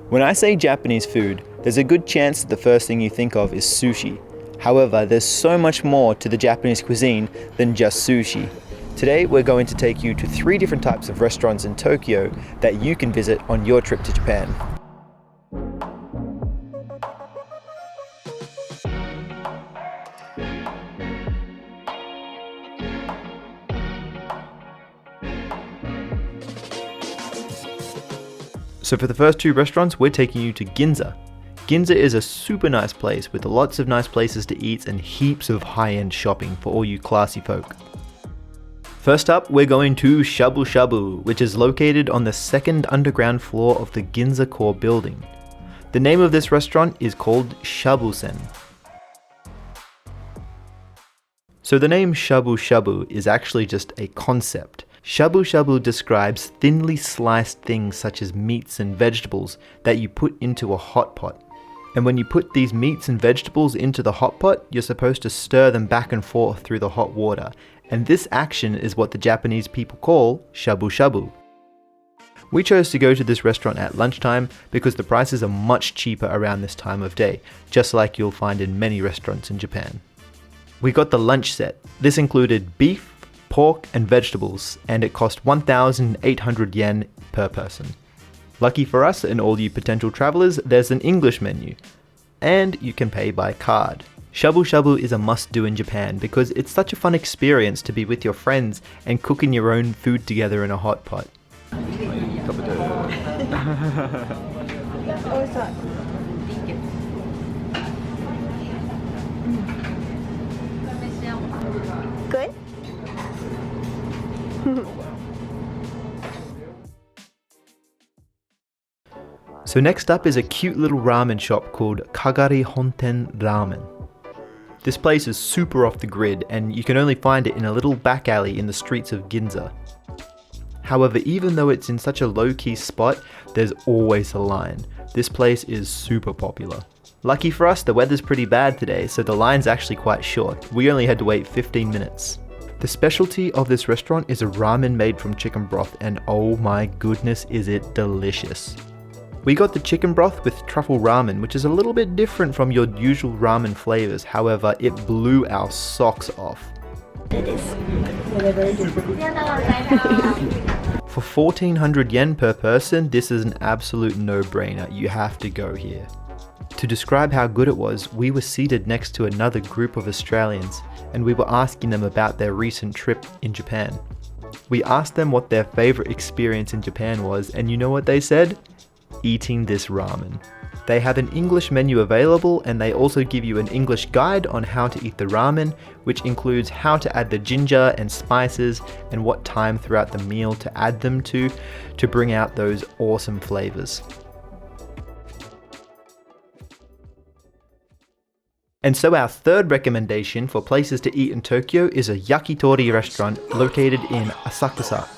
When I say Japanese food, there's a good chance that the first thing you think of is sushi. However, there's so much more to the Japanese cuisine than just sushi. Today we're going to take you to 3 different types of restaurants in Tokyo that you can visit on your trip to Japan. So for the first 2 restaurants, we're taking you to Ginza. Ginza is a super nice place with lots of nice places to eat and heaps of high-end shopping for all you classy folk. First up, we're going to Shabushabu, which is located on the 2nd underground floor of the Ginza core building. The name of this restaurant is called Shabusen. So the name Shabushabu is actually just a concept. Shabushabu describes thinly sliced things such as meats and vegetables that you put into a hot pot. And when you put these meats and vegetables into the hot pot, you're supposed to stir them back and forth through the hot water. And this action is what the Japanese people call shabu-shabu. We chose to go to this restaurant at lunchtime because the prices are much cheaper around this time of day, just like you'll find in many restaurants in Japan. We got the lunch set. This included beef, pork and vegetables, and it cost 1,800 yen per person. Lucky for us and all you potential travelers, there's an English menu, and you can pay by card. Shabu-shabu is a must-do in Japan because it's such a fun experience to be with your friends and cooking your own food together in a hot pot. Good? So next up is a cute little ramen shop called Kagari Honten Ramen. This place is super off the grid and you can only find it in a little back alley in the streets of Ginza. However, even though it's in such a low-key spot, there's always a line. This place is super popular. Lucky for us, the weather's pretty bad today, so the line's actually quite short. We only had to wait 15 minutes. The specialty of this restaurant is a ramen made from chicken broth, and oh my goodness is it delicious. We got the chicken broth with truffle ramen, which is a little bit different from your usual ramen flavors. However, it blew our socks off. It is. For 1,400 yen per person, this is an absolute no-brainer. You have to go here. To describe how good it was, we were seated next to another group of Australians, and we were asking them about their recent trip in Japan. We asked them what their favorite experience in Japan was, and you know what they said? Eating this ramen. They have an English menu available, and they also give you an English guide on how to eat the ramen, which includes how to add the ginger and spices and what time throughout the meal to add them to bring out those awesome flavors. And so our third recommendation for places to eat in Tokyo is a Yakitori restaurant located in Asakusa.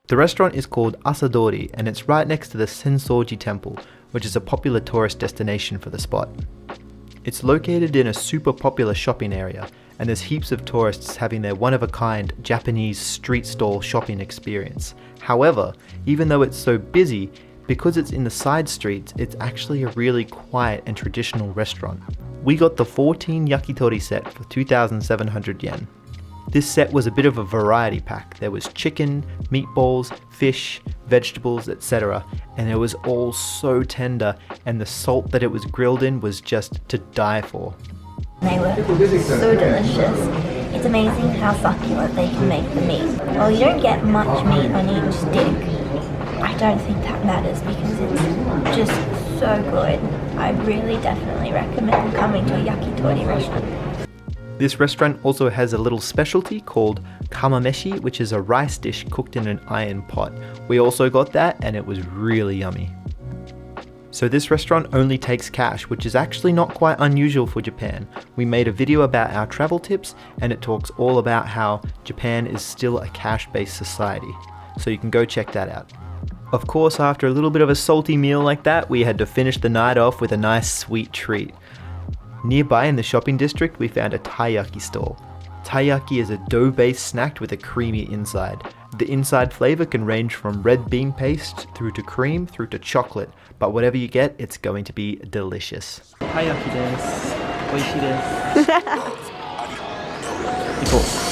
The restaurant is called Asadori and it's right next to the Sensoji Temple, which is a popular tourist destination for the spot. It's located in a super popular shopping area and there's heaps of tourists having their one-of-a-kind Japanese street stall shopping experience. However, even though it's so busy, because it's in the side streets, it's actually a really quiet and traditional restaurant. We got the 14 yakitori set for 2,700 yen. This set was a bit of a variety pack. There was chicken, meatballs, fish, vegetables, etc. And it was all so tender, and the salt that it was grilled in was just to die for. They were so delicious. It's amazing how succulent they can make the meat. Well, you don't get much meat on each stick. I don't think that matters because it's just so good. I really definitely recommend coming to a yakitori restaurant. This restaurant also has a little specialty called kamameshi, which is a rice dish cooked in an iron pot. We also got that and it was really yummy. So this restaurant only takes cash, which is actually not quite unusual for Japan. We made a video about our travel tips, and it talks all about how Japan is still a cash-based society. So you can go check that out. Of course, after a little bit of a salty meal like that, we had to finish the night off with a nice sweet treat. Nearby in the shopping district, we found a taiyaki stall. Taiyaki is a dough-based snack with a creamy inside. The inside flavor can range from red bean paste through to cream through to chocolate, but whatever you get, it's going to be delicious. たい焼きです。美味しいです。行こう。